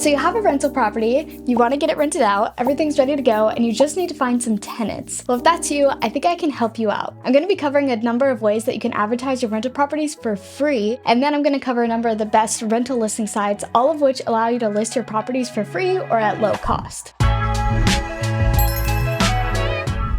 So you have a rental property, you want to get it rented out, everything's ready to go, and you just need to find some tenants. Well, if that's you, I think I can help you out. I'm going to be covering a number of ways that you can advertise your rental properties for free, and then I'm going to cover a number of the best rental listing sites, all of which allow you to list your properties for free or at low cost.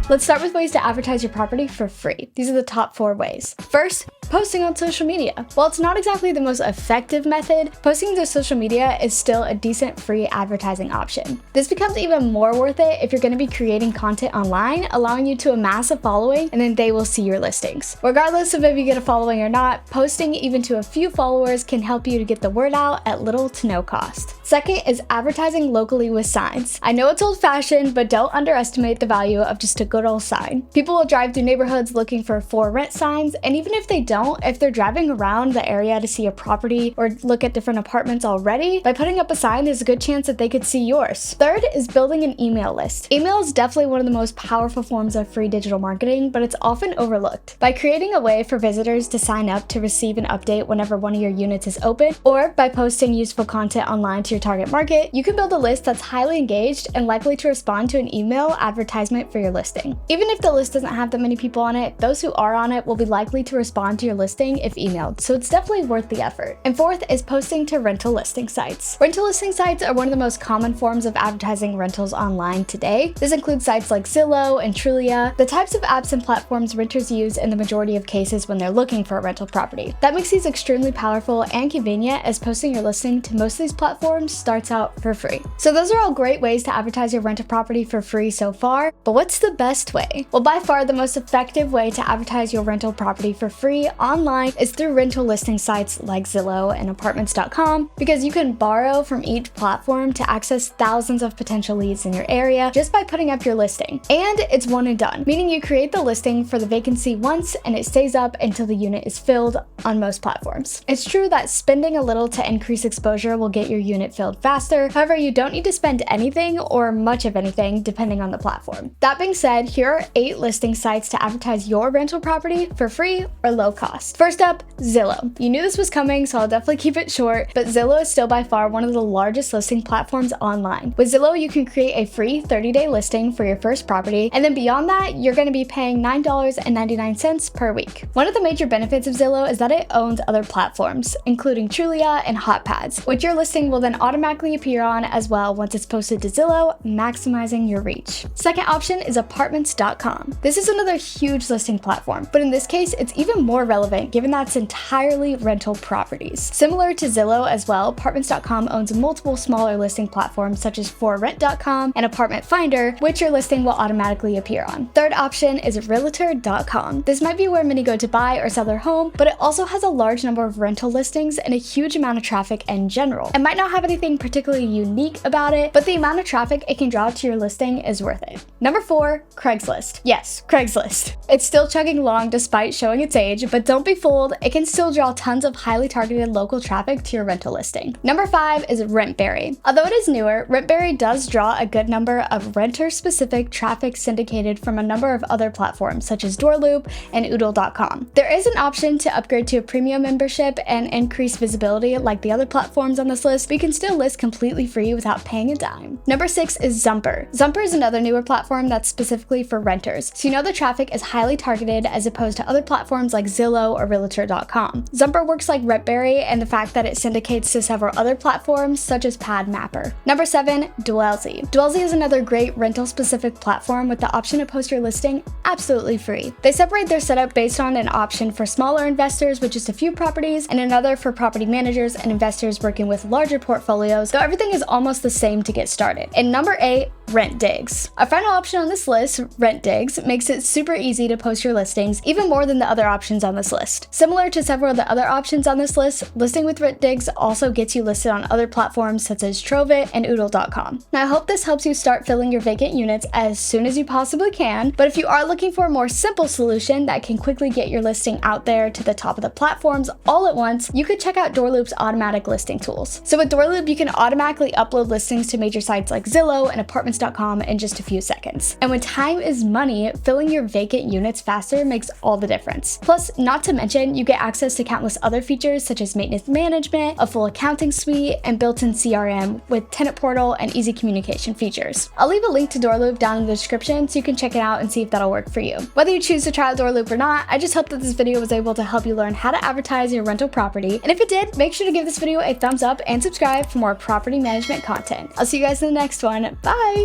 Let's start with ways to advertise your property for free. These are the top 4 ways. First, posting on social media. While it's not exactly the most effective method, posting to social media is still a decent free advertising option. This becomes even more worth it if you're going to be creating content online, allowing you to amass a following, and then they will see your listings. Regardless of if you get a following or not, posting even to a few followers can help you to get the word out at little to no cost. Second is advertising locally with signs. I know it's old-fashioned, but don't underestimate the value of just a good old sign. People will drive through neighborhoods looking for rent signs, and even if they don't, if they're driving around the area to see a property or look at different apartments already, by putting up a sign, there's a good chance that they could see yours. Third is building an email list. Email is definitely one of the most powerful forms of free digital marketing, but it's often overlooked. By creating a way for visitors to sign up to receive an update whenever one of your units is open, or by posting useful content online to your target market, you can build a list that's highly engaged and likely to respond to an email advertisement for your listing. Even if the list doesn't have that many people on it, those who are on it will be likely to respond to your listing if emailed, so it's definitely worth the effort. And fourth is posting to rental listing sites. Rental listing sites are one of the most common forms of advertising rentals online today. This includes sites like Zillow and Trulia, the types of apps and platforms renters use in the majority of cases when they're looking for a rental property. That makes these extremely powerful and convenient, as posting your listing to most of these platforms starts out for free. So those are all great ways to advertise your rental property for free so far, but what's the best way? Well, by far the most effective way to advertise your rental property for free online is through rental listing sites like Zillow and Apartments.com, because you can borrow from each platform to access thousands of potential leads in your area just by putting up your listing. And it's one and done, meaning you create the listing for the vacancy once and it stays up until the unit is filled on most platforms. It's true that spending a little to increase exposure will get your unit filled faster. However, you don't need to spend anything or much of anything depending on the platform. That being said, here are 8 listing sites to advertise your rental property for free or low cost. First up, Zillow. You knew this was coming, so I'll definitely keep it short, but Zillow is still by far one of the largest listing platforms online. With Zillow, you can create a free 30-day listing for your first property, and then beyond that, you're going to be paying $9.99 per week. One of the major benefits of Zillow is that it owns other platforms, including Trulia and HotPads, which your listing will then automatically appear on as well once it's posted to Zillow, maximizing your reach. Second option is Apartments.com. This is another huge listing platform, but in this case, it's even more relevant given that it's entirely rental properties. Similar to Zillow as well, Apartments.com owns multiple smaller listing platforms such as ForRent.com and Apartment Finder, which your listing will automatically appear on. Third option is Realtor.com. This might be where many go to buy or sell their home, but it also has a large number of rental listings and a huge amount of traffic in general. It might not have anything particularly unique about it, but the amount of traffic it can draw to your listing is worth it. Number 4, Craigslist. Yes, Craigslist. It's still chugging along despite showing its age, but don't be fooled, it can still draw tons of highly targeted local traffic to your rental listing. Number 5 is Rentberry. Although it is newer, Rentberry does draw a good number of renter-specific traffic syndicated from a number of other platforms such as DoorLoop and Oodle.com. There is an option to upgrade to a premium membership and increase visibility like the other platforms on this list, but you can still list completely free without paying a dime. Number 6 is Zumper. Zumper is another newer platform that's specifically for renters, so you know the traffic is highly targeted as opposed to other platforms like Zillow or Realtor.com. Zumper works like Rentberry and the fact that it syndicates to several other platforms such as PadMapper. Number 7, Dwellsy. Dwellsy is another great rental-specific platform with the option to post your listing absolutely free. They separate their setup based on an option for smaller investors with just a few properties and another for property managers and investors working with larger portfolios, though everything is almost the same to get started. And number 8, RentDigs. A final option on this list, RentDigs, makes it super easy to post your listings, even more than the other options on this list. Similar to several of the other options on this list, listing with RentDigs also gets you listed on other platforms such as Trovit and Oodle.com. Now I hope this helps you start filling your vacant units as soon as you possibly can, but if you are looking for a more simple solution that can quickly get your listing out there to the top of the platforms all at once, you could check out DoorLoop's automatic listing tools. So with DoorLoop, you can automatically upload listings to major sites like Zillow and Apartments apartments.com in just a few seconds. And when time is money, filling your vacant units faster makes all the difference. Plus, not to mention, you get access to countless other features such as maintenance management, a full accounting suite, and built-in CRM with tenant portal and easy communication features. I'll leave a link to DoorLoop down in the description so you can check it out and see if that'll work for you. Whether you choose to try out DoorLoop or not, I just hope that this video was able to help you learn how to advertise your rental property. And if it did, make sure to give this video a thumbs up and subscribe for more property management content. I'll see you guys in the next one. Bye!